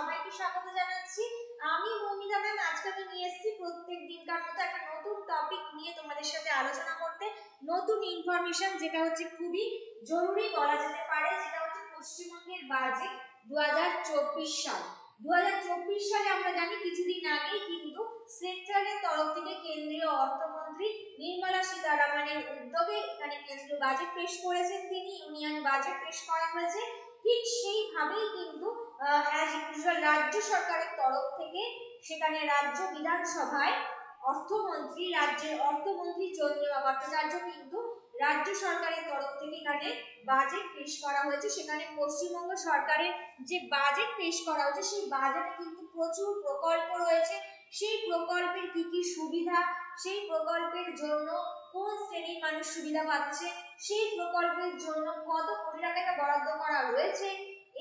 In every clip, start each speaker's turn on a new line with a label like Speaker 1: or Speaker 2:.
Speaker 1: সবাইকে স্বাগত জানাচ্ছি। আমি মৌমিতা ম্যাম। আজকে আমি নিয়ে এসেছি প্রত্যেক দিনকার মতো একটা নতুন টপিক নিয়ে তোমাদের সাথে আলোচনা করতে, নতুন ইনফরমেশন যেটা হচ্ছে খুবই জরুরি বলা যেতে পারে, যেটা হচ্ছে পশ্চিমবঙ্গের বাজেট 2024 সাল। 2024 সালে আমরা জানি কিছুদিন আগেই কিন্তু সেন্ট্রালের তরফ থেকে কেন্দ্রীয় অর্থমন্ত্রী নির্মলা সীতারামনের উদ্যোগে এখানে কেন্দ্রীয় বাজেট পেশ করেছেন তিনি, ইউনিয়ন বাজেট পেশ করা হয়েছে। ঠিক সেইভাবেই কিন্তু অ্যাজ ইউজুয়াল রাজ্য সরকারের তরফ থেকে সেখানে রাজ্য বিধানসভায় রাজ্যের অর্থমন্ত্রী চন্দ্রিমা ভট্টাচার্য কিন্তু রাজ্য সরকারের তরফ থেকে এখানে বাজেট পেশ করা হয়েছে। সেখানে পশ্চিমবঙ্গ সরকারের যে বাজেট পেশ করা হয়েছে সেই বাজেটে কিন্তু প্রচুর প্রকল্প রয়েছে। সেই প্রকল্পের কি কি সুবিধা, সেই প্রকল্পের জন্য কোন শ্রেণীর মানুষ সুবিধা পাচ্ছে, সেই প্রকল্পের জন্য কত কোটি টাকা বরাদ্দ করা রয়েছে,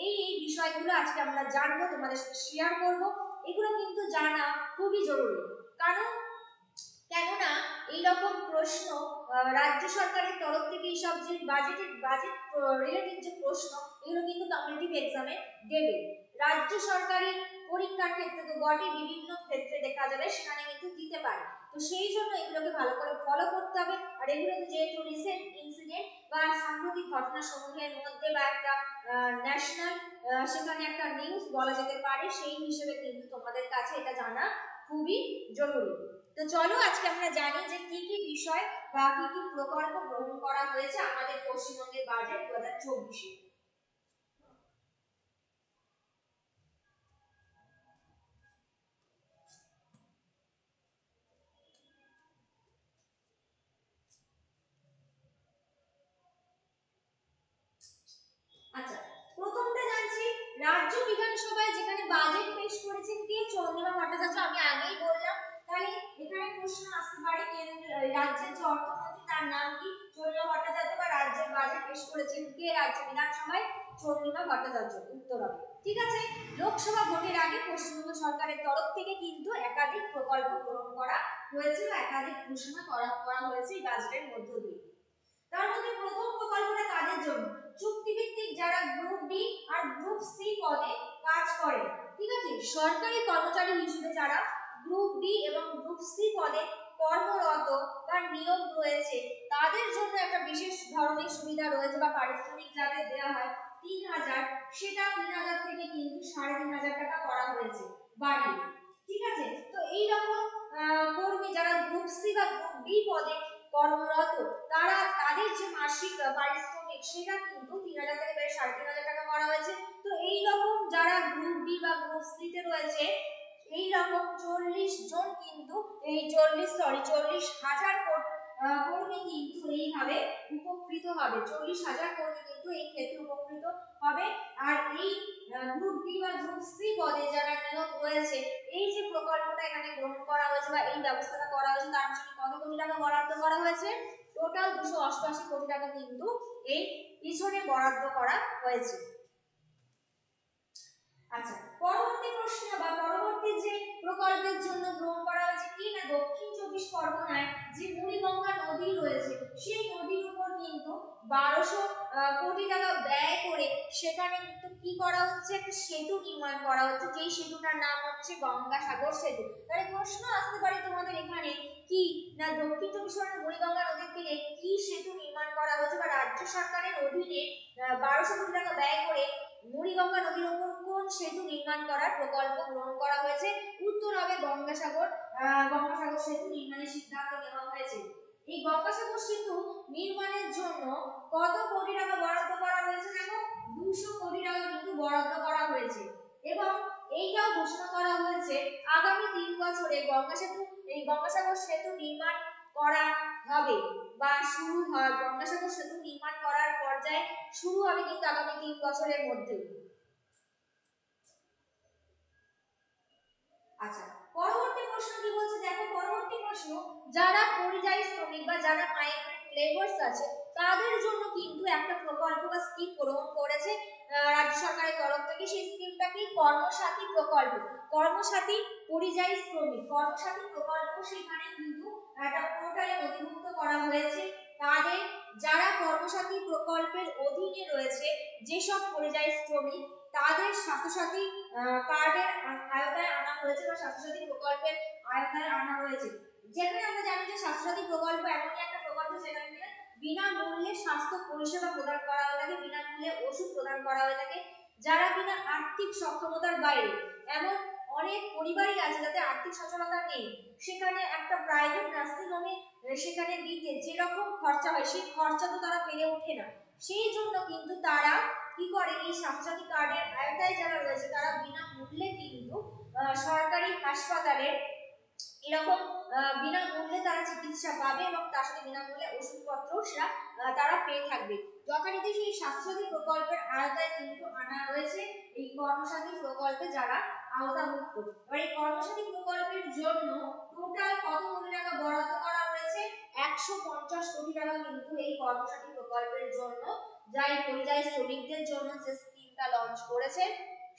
Speaker 1: এই বিষয়গুলো আজকে আমরা জানবো, তোমাদের সাথে শেয়ার করব। এগুলো কিন্তু জানা খুবই জরুরি, কেননা এইরকম প্রশ্ন রাজ্য সরকারের তরফ থেকে এইসব যে বাজেট রিলেটেড যে প্রশ্ন, এগুলো কিন্তু কম্পিটিটিভ এক্সামে দেবে। রাজ্য সরকারের পরীক্ষার ক্ষেত্রে তো বটে, বিভিন্ন ক্ষেত্রে দেখা যাবে সেখানে কিন্তু দিতে পারে। তো সেই জন্য এগুলোকে ভালো করে ফলো করতে হবে। আর এগুলো যেহেতু রিসেন্ট ইনসিডেন্ট বা সাম্প্রতিক ঘটনা সমূহের মধ্যে বা একটা ন্যাশনাল সেখানে একটা নিউজ বলা যেতে পারে, সেই হিসেবে কিন্তু তোমাদের কাছে এটা জানা খুবই জরুরি। তো চলো আজকে আমরা জানি যে কি কি বিষয় বা কি কি প্রকল্প গ্রহণ করা হয়েছে আমাদের পশ্চিমবঙ্গের বাজেট 2024-এ। আচ্ছা, প্রথমটা জানছি রাজ্য বিধানসভায় যেখানে বাজেট পেশ করেছেন কে? চন্দ্রিমা ভট্টাচার্য। আমি আগেই বললাম, তাহলে এখানে প্রশ্ন আসতে পারে রাজ্যের যে অর্থমন্ত্রী তার নাম কি? চন্দ্রিমা ভট্টাচার্য। বা রাজ্যের বাজেট পেশ করেছেন কে রাজ্য বিধানসভায়? চন্দ্রিমা ভট্টাচার্য উত্তর হবে। ঠিক আছে, লোকসভা ভোটের আগে পশ্চিমবঙ্গ সরকারের তরফ থেকে কিন্তু একাধিক প্রকল্প গ্রহণ করা হয়েছে বা একাধিক ঘোষণা করা হয়েছে এই বাজেটের মধ্য দিয়ে। তার মধ্যে প্রথম প্রকল্পটা কাদের জন্য? চুক্তিভিত্তিক যারা গ্রুপ ডি আর গ্রুপ সি পদে কাজ করে, ঠিক আছে, সরকারি কর্মচারী হিসেবে যারা গ্রুপ ডি এবং গ্রুপ সি পদে কর্মরত বা নিয়োগ রয়েছে, তাদের জন্য একটা বিশেষ ধরনের সুবিধা রয়েছে বা পারিশ্রমিক যাদের দেওয়া হয় 3000, সেটা 3000 থেকে কিন্তু 3500 টাকা করা হয়েছে বাড়িয়ে। ঠিক আছে, তো এই রকম কর্মী যারা গ্রুপ সি বা গ্রুপ ডি পদে কর্মরত, তাদের যে মাসিক পারিশ্রমিক সেটা কিন্তু 3000 থেকে বেড়ে 3500 টাকা করা হয়েছে। তো এই রকম যারা গ্রুপ ডি বা গ্রুপ সি তে রয়েছে, এই রকম 40 জন কিন্তু এই 40,000 কর্মী কিন্তু এইভাবে উপকৃত হবে। 40,000 কর্মী কিন্তু এই ক্ষেত্রে উপকৃত হবে। আর এই গ্রুপ ডি বা গ্রুপ সি পদে যারা নিয়োগ রয়েছে, এই যে প্রকল্পটা এখানে গ্রহণ করা হয়েছে বা এই ব্যবস্থাটা করা হয়েছে, তার জন্য কত কোটি টাকা বরাদ্দ করা হয়েছে? টোটাল 288 কোটি টাকা কিন্তু এই পিছনে বরাদ্দ করা হয়েছে। আচ্ছা, পরবর্তী প্রশ্ন বা পরবর্তী যে প্রকল্পের জন্য গ্রহণ করা হয়েছে কি না, দক্ষিণ 24 পরগনায় যে মুড়িগঙ্গা নদী রয়েছে, সেই নদীর উপর কিন্তু 1200 কোটি টাকা ব্যয় করে সেখানে কিন্তু কি করা হচ্ছে? একটা সেতু নির্মাণ করা হচ্ছে, যেই সেতুটার নাম হচ্ছে গঙ্গাসাগর সেতু। তাহলে প্রশ্ন আসতে পারে তোমাদের এখানে কি না, দক্ষিণ 24 পরগনার মুড়িগঙ্গা নদীর তীরে কি সেতু নির্মাণ করা হয়েছে বা রাজ্য সরকারের অধীনে 1200 কোটি টাকা ব্যয় করে মুড়িগঙ্গা নদীর উপর কোন সেতু নির্মাণ করার প্রকল্প গ্রহণ করা হয়েছে? উত্তর হবে গঙ্গাসাগর সেতু নির্মাণের সিদ্ধান্ত নেওয়া হয়েছে। এই গঙ্গাসাগর সেতু নির্মাণের জন্য কত কোটি টাকা বরাদ্দ করা হয়েছে? দেখো, 200 কোটি টাকা কিন্তু বরাদ্দ করা হয়েছে। এবং এইটাও ঘোষণা করা হয়েছে আগামী 3 বছরে গঙ্গাসাগর সেতু নির্মাণ করা হবে বা শুরু হয়, গঙ্গাসাগর সেতু নির্মাণ করার পর্যায়ে শুরু হবে কিন্তু আগামী 3 বছরের মধ্যে। আচ্ছা, পরবর্তী প্রশ্ন কি বলছে? দেখো, পরবর্তী প্রশ্ন, যারা পরিযায়ী শ্রমিক বা যারা মাইগ্রেন্ট লেবার্স আছে, তাদের জন্য কিন্তু একটা প্রকল্প বা স্কিম গ্রহণ করেছে রাজ্য সরকারের তরফ থেকে। সেই স্কিমটা কি? কর্মসাথী প্রকল্প। কর্মসাথী পরিযায়ী শ্রমিক কর্মসাথী প্রকল্প সেখানে কিন্তু একটা পোর্টালে নথিভুক্ত করা হয়েছে। তাদের যারা কর্মসাথী প্রকল্পের অধীনে রয়েছে যেসব পরিযায়ী শ্রমিক, তাদের সাথে কার্ডের আওতায় আনা হয়েছে বা স্বাস্থ্যসাথী প্রকল্পের আওতায় আনা হয়েছে। যেখানে আমরা জানি যে স্বাস্থ্যসাথী প্রকল্প এমনই একটা প্রকল্প যেখানে বিনামূল্যে স্বাস্থ্য পরিষেবা প্রদান করা হয়ে থাকে, বিনামূল্যে ওষুধ প্রদান করা হয়ে থাকে। যারা কিনা আর্থিক সক্ষমতার বাইরে, এমন অনেক পরিবারই আছে যাদের আর্থিক সচ্ছলতা নেই, সেখানে একটা প্রাইভেট নার্সিং হোমে সেখানে দিতে যেরকম খরচা হয় সেই খরচা তো তারা পেরে ওঠে না। সেই জন্য কিন্তু তারা কি করে, এই স্বাস্থ্যসাথী কার্ডের আওতায় যারা রয়েছে তারা বিনামূল্যে কিন্তু সরকারি হাসপাতালে এরকম বিনামূল্যে তারা চিকিৎসা পাবে এবং তার সাথে বিনামূল্যে ওষুধপত্র সেটা তারা পেয়ে থাকবে। যথারীতি সেই স্বাস্থ্যসাথী প্রকল্পের আওতায় কিন্তু আনা রয়েছে এই কর্মসাথী প্রকল্পে যারা আওতাভুক্ত। এবার এই কর্মসাথী প্রকল্পের জন্য টোটাল কত কোটি টাকা বরাদ্দ করা হয়েছে? 150 কোটি টাকা কিন্তু এই কর্মসাথী প্রকল্পের জন্য, যাই পরিযায়ী শ্রমিকদের জন্য যে স্কিমটা লঞ্চ করেছে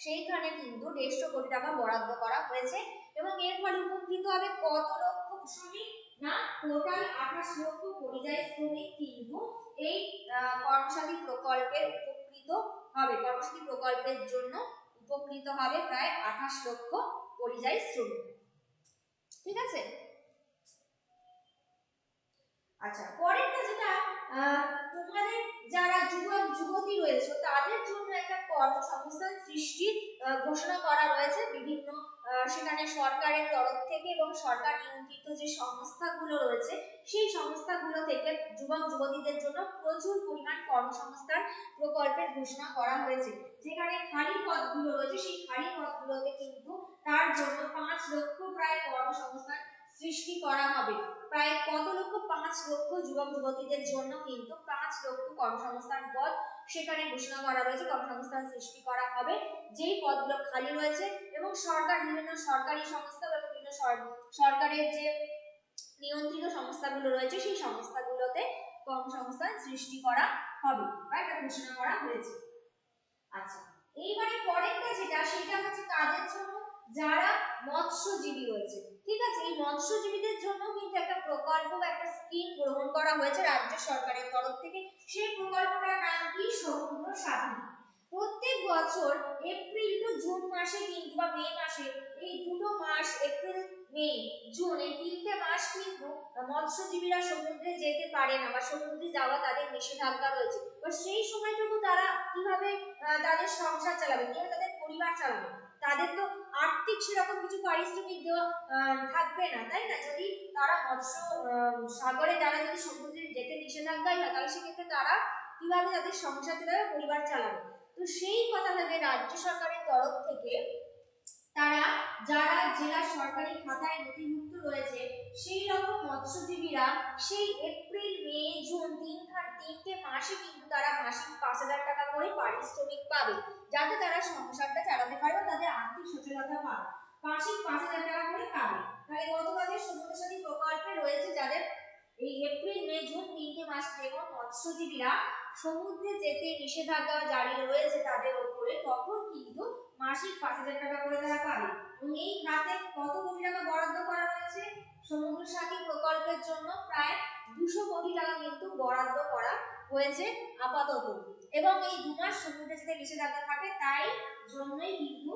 Speaker 1: সেইখানে কিন্তু 150 কোটি টাকা বরাদ্দ করা হয়েছে। এবং এর ফলে উপকৃত হবে কত লক্ষ শ্রমিক? না, টোটাল 28 লক্ষ পরিযায়ী শ্রমিক কিন্তু এই কর্মসাথী প্রকল্পে উপকৃত হবে। কর্মসাথী প্রকল্পের জন্য উপকৃত হবে প্রায় 28 লক্ষ পরিযায়ী শ্রমিক। ঠিক আছে। আচ্ছা, পরেরটা যেটা তোমাদের যারা যুবক যুবতী রয়েছে তাদের জন্য একটা কর্মসংস্থান সৃষ্টির ঘোষণা করা রয়েছে বিভিন্ন সেখানে সরকারের তরফ থেকে এবং সরকার নিয়ন্ত্রিত যে সংস্থাগুলো রয়েছে সেই সংস্থাগুলো থেকে যুবক যুবতীদের জন্য প্রচুর পরিমাণ কর্মসংস্থান প্রকল্পের ঘোষণা করা হয়েছে। যেখানে খালি পদগুলো রয়েছে সেই খালি পদগুলোতে কিন্তু তার জন্য 5 লক্ষ প্রায় কর্মসংস্থান সৃষ্টি করা হবে। প্রায় কত লক্ষ? 5 লক্ষ যুবক যুবতীদের জন্য কিন্তু 5 লক্ষ কর্মসংস্থান পদ সেখানে ঘোষণা করা রয়েছে, কর্মসংস্থান সৃষ্টি করা হবে যেই পদগুলো খালি রয়েছে। এবং সরকার বিভিন্ন সরকারি সংস্থা বা বিভিন্ন সরকারের যে নিয়ন্ত্রিত সংস্থাগুলো রয়েছে সেই সংস্থাগুলোতে কর্মসংস্থান সৃষ্টি করা হবে বা এটা ঘোষণা করা হয়েছে। আচ্ছা, এইবারে পরেরটা যেটা সেটা হচ্ছে তাদের জন্য যারা মৎস্যজীবী রয়েছে। ঠিক আছে, এই মৎস্যজীবীদের জন্য কিন্তু একটা প্রকল্প বা একটা স্কিম গ্রহণ করা হয়েছে রাজ্য সরকারের তরফ থেকে। সেই প্রকল্পটার নাম কি? সমুদ্র সাথী। প্রত্যেক বছর এপ্রিল টু জুন মাসে কিন্তু বা মে মাসে, এই দুটো মাস এপ্রিল মে জুন এই তিনটে মাস কিন্তু মৎস্যজীবীরা সমুদ্রে যেতে পারে না বা সমুদ্রে যাওয়া তাদের নিষেধাজ্ঞা রয়েছে। তো সেই সময়টুকু তারা কিভাবে তাদের সংসার চালাবে, কিভাবে তাদের পরিবার চালাবে? তাদের তো আর্থিক সেরকম কিছু পারিশ্রমিক দেওয়া থাকবে না, তাই না? যদি তারা মৎস্য সাগরে যারা যদি সমুদ্রে যেতে নিষেধাজ্ঞাই হয় তাহলে সেক্ষেত্রে তারা কিভাবে তাদের সংসার চালাবে, পরিবার চালাবে? তো সেই কথা ভেবে রাজ্য সরকারের তরফ থেকে তারা যারা জেলা সরকারি খাতায় নথিভুক্ত রয়েছে সেই রকম মৎস্যজীবীরা সেই এপ্রিল মে জুন তিনটে মাসে কিন্তু তারা মাসিক 5,000 টাকা করে পারিশ্রমিক পাবে, যাতে তারা সংসারটা চালাতে পারে বা তাদের আর্থিক সচ্ছলতা পায়। মাসিক 5,000 টাকা করে পাবে। তাহলে গতকালের সমুদ্র সাথী প্রকল্পে রয়েছে যাদের এই এপ্রিল মে জুন তিনটে মাস যখন মৎস্যজীবীরা সমুদ্রে যেতে নিষেধাজ্ঞা জারি রয়েছে তাদের উপরে, তখন কিন্তু মাসিক 5,000 টাকা করে তারা পাবে। এবং এই খাতে কত কোটি টাকা বরাদ্দ করা হয়েছে? সমুদ্র সাথী প্রকল্পের জন্য প্রায় 200 কোটি টাকা কিন্তু বরাদ্দ করা হয়েছে আপাতত। এবং এই 2 মাস সমুদ্রে যেতে নিষেধাজ্ঞা থাকে তাই জন্যই কিন্তু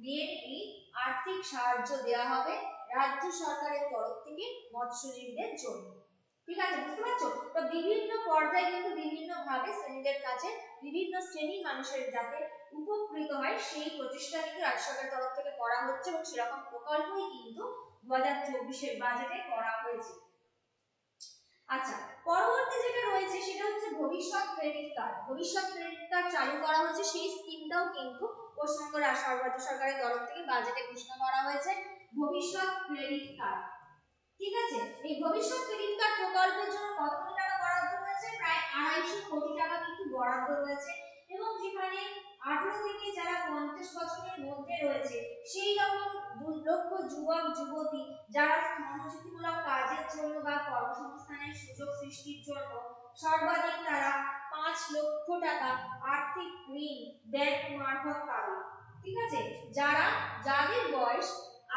Speaker 1: মেন এই আর্থিক সাহায্য দেওয়া হবে রাজ্য সরকারের তরফ থেকে মৎস্যজীবীদের জন্য। ঠিক আছে, বুঝতে পারছো? তো বিভিন্ন পর্যায়ে কিন্তু বিভিন্ন ভাবে শ্রেণীদের কাছে বিভিন্ন শ্রেণীর মানুষের যাতে উপকৃত হয় সেই প্রচেষ্টা কিন্তু রাজ্য সরকারের তরফ থেকে করা হচ্ছে এবং সেরকম প্রকল্পই কিন্তু 2024 বাজেটে করা হয়েছে। আচ্ছা, পরবর্তী যেটা রয়েছে সেটা হচ্ছে ভবিষ্যৎ ক্রেডিট কার্ড। ভবিষ্যৎ ক্রেডিট কার্ড চালু করা হয়েছে, সেই স্কিমটাও কিন্তু পশ্চিমবঙ্গ রাজ্য সরকারের তরফ থেকে বাজেটে ঘোষণা করা হয়েছে ভবিষ্যৎ ক্রেডিট কার্ড। ঠিক আছে, এই ভবিষ্যৎ ক্রেডিট কার্ড প্রকল্পের জন্য কত কোটি টাকা বরাদ্দ রয়েছে? প্রায় 250 কোটি টাকা কিন্তু বরাদ্দ রয়েছে। এবং যেখানে 18 থেকে যারা 50 বছরের মধ্যে রয়েছে সেই রকম 2 লক্ষ যুবক যুবতী যারা কর্মসংস্থানমূলক কাজের জন্য বা কর্মসংস্থানের সুযোগ সৃষ্টির জন্য সর্বাধিক তারা 5 লক্ষ টাকা আর্থিক ঋণ ব্যাংক মারফত পাবে। ঠিক আছে, যাদের বয়স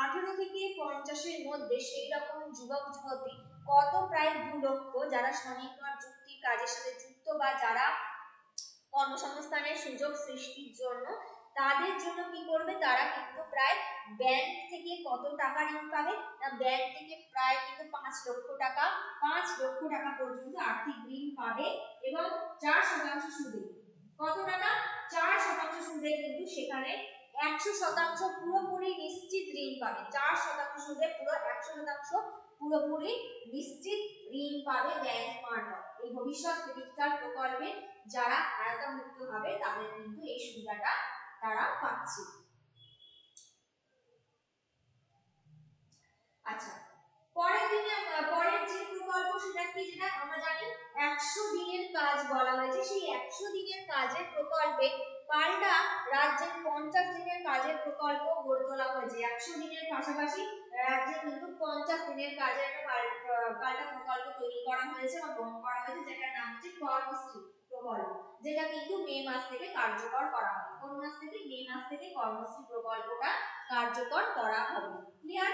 Speaker 1: 18 থেকে 50 এর মধ্যে সেই রকম যুবক যুবতী কত? প্রায় 2 লক্ষ যারা স্বনির্ভর কাজের সাথে যুক্ত বা যারা কর্মসংস্থানের সুযোগ সৃষ্টির জন্য তাদের জন্য কি করবে, তারা কিন্তু প্রায় ব্যাংক থেকে কত টাকা ঋণ পাবে না, ব্যাংক থেকে প্রায় কিন্তু 5 লক্ষ টাকা পর্যন্ত আর্থিক ঋণ পাবে এবং 4% সুদে। কত টাকা? 4% সুদে কিন্তু সেখানে 100% পুরোপুরি নিশ্চিত ঋণ পাবে। 4% সুদে পুরো 100% পুরোপুরি নিশ্চিত ঋণ পাবে ব্যাংক মারফত। এই ভবিষ্যৎ ক্রেডিট কার্ড প্রকল্পে যারা আওতামুক্ত হবে তাদের কিন্তু এই সুবিধাটা তারা পাচ্ছে। আচ্ছা, পরের যে প্রকল্প সেটা কি, যেটা আমরা জানি 100 দিনের কাজ বলা হয়েছে, সেই 100 দিনের কাজের প্রকল্পে পাল্টা রাজ্যের 50 দিনের কাজের প্রকল্প গড়ে তোলা হয়েছে। 100 দিনের পাশাপাশি রাজ্যে কিন্তু 50 দিনের কাজের একটা পাল্টা প্রকল্প তৈরি করা হয়েছে বা গ্রহণ করা হয়েছে, যেটার নাম হচ্ছে কর্মশ্রী প্রকল্প, যেটা কিন্তু মে মাস থেকে কার্যকর করা হবে। কোন মাস থেকে? মে মাস থেকে কর্মশ্রী প্রকল্পটা কার্যকর করা হবে। ক্লিয়ার?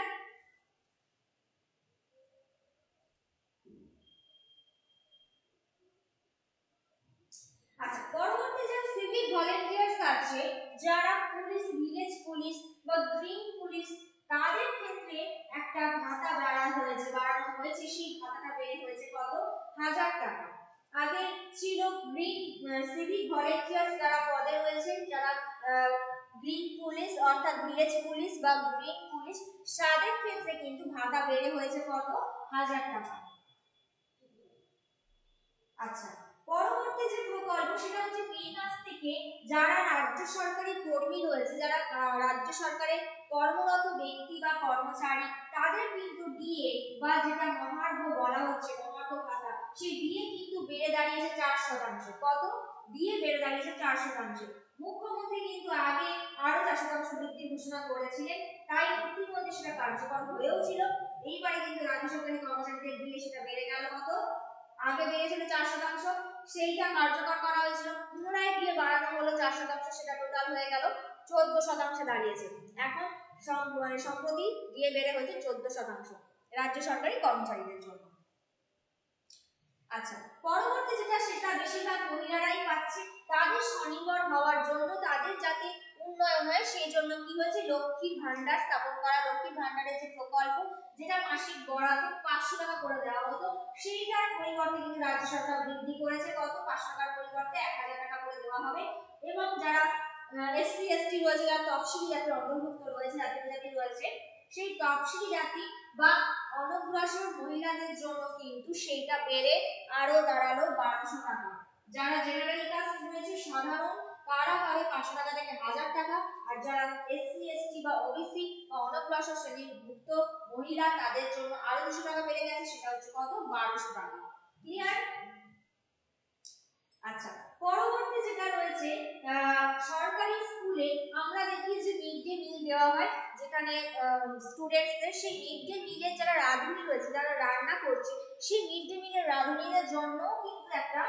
Speaker 1: আচ্ছা, পরবর্তী যে সিভিক ভলেন্টিয়ার্স আছে, যারা পুলিশ, ভিলেজ পুলিশ বা গ্রিন পুলিশ, তাদের ক্ষেত্রে একটা ভাতা বাড়ানো হয়েছে। সেই ভাতাটা বেড়ে হয়েছে কত? 1000 টাকা। আগে ছিল গ্রিন সিভিক ভলেন্টিয়ার্স যারা পদে রয়েছে, যারা গ্রিন পুলিশ অর্থাৎ ভিলেজ পুলিশ বা গ্রিন পুলিশ, তাদের ক্ষেত্রে কিন্তু ভাতা বেড়ে হয়েছে কত? 1000 টাকা। আচ্ছা, পরবর্তী যে প্রকল্প সেটা হচ্ছে মে মাস থেকে যারা রাজ্য সরকারি কর্মী রয়েছে, যারা রাজ্য সরকারের কর্মরত ব্যক্তি বা কর্মচারী, তাদের কিন্তু ডিএ বা যেটা মহার্ঘ বলা হচ্ছে, মহার্ঘ ভাতা, সেই ডিএ কিন্তু বেড়ে দাঁড়িয়েছে 4%। কত? ডিএ বেড়ে দাঁড়িয়েছে 4%। মুখ্যমন্ত্রী কিন্তু আগে আরো 4% বৃদ্ধির ঘোষণা করেছিলেন, তাই ইতিমধ্যে সেটা কার্যকর হয়েও ছিল। এইবারে কিন্তু রাজ্য সরকারি কর্মচারীদের ডিএ সেটা বেড়ে গেল কত? আগে বেড়েছিল 4%, সেইটা কার্যকর করা হয়েছিল, পুনরায় দিয়ে বাড়ানো হলো 4%, সেটা টোটাল হয়ে গেল 14% দাঁড়িয়েছে। এখন সম্প্রতি দিয়ে বেড়ে হয়েছে 14% রাজ্য সরকারি কর্মচারীদের জন্য। আচ্ছা, পরবর্তী যেটা সেটা বেশিরভাগ মহিলারাই পাচ্ছে। তাদের স্বনির্ভর হওয়ার জন্য, তাদের যাতে উন্নয়ন হয় সেই জন্য কি হয়েছে, লক্ষ্মীর ভান্ডার স্থাপন করা। লক্ষ্মীর ভান্ডারের যে প্রকল্প, যেটা মাসিক বরাদ্দ 500 টাকা করে দেওয়া হতো, সেইটার পরিবর্তে কিন্তু রাজ্য সরকার বৃদ্ধি করেছে কত? 500 টাকার পরিবর্তে 1000 টাকা করে দেওয়া হবে। এবং যারা এসসি এসটি রয়েছে, যারা তফসিলি জাতির অন্তর্ভুক্ত রয়েছে, জাতি রয়েছে, সেই তফসিলি জাতি বা অনগ্রসর মহিলাদের জন্য কিন্তু সেইটা বেড়ে আরো দাঁড়ালো 1200 টাকা। যারা জেনারেল কাস্ট রয়েছে, সাধারণ, তারা পাবে 500 টাকা থেকে 1000 টাকা। আর যারা এসসি এসটি বা ওবিসি বা অনগ্রসর শ্রেণীভুক্ত মহিলা, তাদের জন্য আরো 200 টাকা বেড়ে গেছে, সেটা হচ্ছে কত? 1200 টাকা। ক্লিয়ার? আচ্ছা, পরবর্তী যেটা রয়েছে, সরকারি স্কুলে আমরা দেখি যে মিড ডে মিল দেওয়া হয়, যেখানে স্টুডেন্টসদের সেই মিড ডে মিলের যারা রাঁধুনি রয়েছে, যারা রান্না করছে, সেই মিড ডে মিলের রাঁধুনিদের জন্য কিন্তু একটা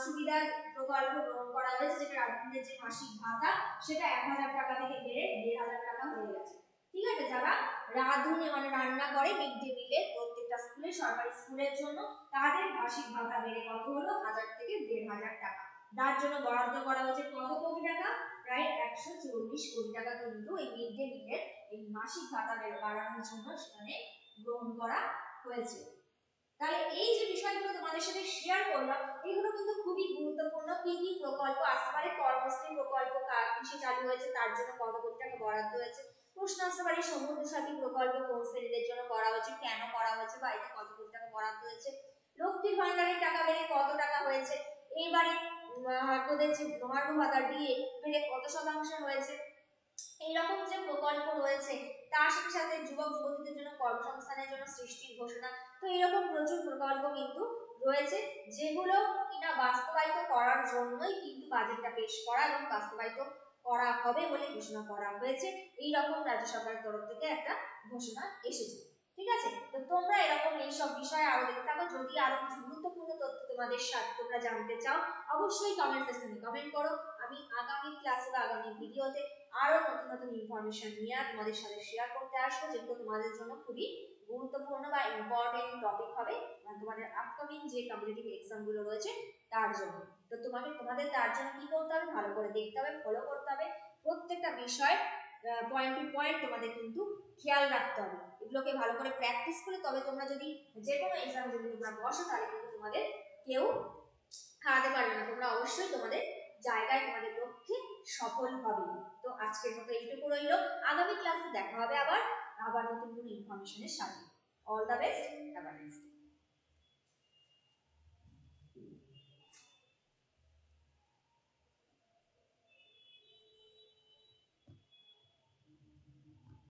Speaker 1: সুবিধার প্রকল্প গ্রহণ করা হয়েছে, যেটা রাঁধুনিদের যে মাসিক ভাতা, সেটা 1000 টাকা থেকে বেড়ে 1500 টাকা হয়ে গেছে। ঠিক আছে, যারা রাঁধুনি মানে রান্না করে মিড ডে মিলে প্রত্যেকটা স্কুলে, সরকারি স্কুলের জন্য, তাদের মাসিক ভাতা বেড়ে কত হলো? 1000 থেকে 1500 টাকা। তার জন্য বরাদ্দ করা হয়েছে কত কোটি টাকা? প্রায় 140 কোটি টাকা কিন্তু এই মিড ডে মিলের এই মাসিক ভাতা বাড়ানোর জন্য সেখানে গ্রহণ করা হয়েছে। তাহলে এই যে বিষয়গুলো তোমাদের সাথে শেয়ার করলাম, এগুলো কিন্তু খুবই গুরুত্বপূর্ণ। কি কি প্রকল্প আসতে পারে? কর্মশ্রী প্রকল্প কিসে চালু হয়েছে, তার জন্য কত কোটি টাকা বরাদ্দ হয়েছে। প্রশ্ন আসতে পারে সমুদ্র সাথী প্রকল্প কোন শ্রেণীদের জন্য করা হয়েছে, কেন করা হয়েছে, বা এতে কত কোটি টাকা বরাদ্দ হয়েছে। লক্ষ্মীর ভান্ডারের টাকা বেড়ে কত টাকা হয়েছে, এবারে তোদের যে মহার্ঘ ভাতা দিয়ে বেড়ে কত শতাংশ হয়েছে। এইরকম যে প্রকল্প রয়েছে, তার সাথে সাথে যুবক যুবতীদের জন্য কর্মসংস্থানের জন্য সৃষ্টির ঘোষণা, তো এরকম প্রচুর প্রকল্প কিন্তু রয়েছে, যেগুলো কিনা বাস্তবায়িত করার জন্যই কিন্তু বাজেটটা পেশ করা এবং বাস্তবায়িত করা হবে বলে ঘোষণা করা হয়েছে। এই রকম রাজ্য সরকারের তরফ থেকে একটা ঘোষণা এসেছে। ঠিক আছে, তো তোমরা এরকম এইসব বিষয়ে আরো দেখতে থাকো। যদি আরো কিছু গুরুত্বপূর্ণ তথ্য তোমাদের সাথে তোমরা জানতে চাও, অবশ্যই কমেন্ট সেকশনে কমেন্ট করো। আমি আগামী ক্লাসে বা আগামী ভিডিওতে আরো নতুন নতুন ইনফরমেশন নিয়ে তোমাদের সাথে শেয়ার করতে আসবো, যেগুলো তোমাদের জন্য খুবই গুরুত্বপূর্ণ বা ইম্পর্টেন্ট টপিক হবে তোমাদের আপকামিং যে কম্পিটিটিভ এক্সাম গুলো রয়েছে তার জন্য। তো তোমাদের তার জন্য কি করতে হবে? ভালো করে দেখতে হবে, ফলো করতে হবে, প্রত্যেকটা বিষয় পয়েন্ট টু পয়েন্ট তোমাদের কিন্তু খেয়াল রাখতে হবে। এগুলোকে ভালো করে প্র্যাকটিস করে তবে তোমরা যদি যে কোনো এক্সামে যদি তোমরা বসো তাহলে কিন্তু তোমাদের কেউ হারাতে পারবে না, তোমরা অবশ্যই তোমাদের জায়গায় তোমাদের লক্ষ্যে সফল হবে। তো আজকের মতো এইটুকু রইল, আগামী ক্লাসে দেখা হবে আবার নতুন কোনো ইনফরমেশনের সাথে। All the best, have a nice day.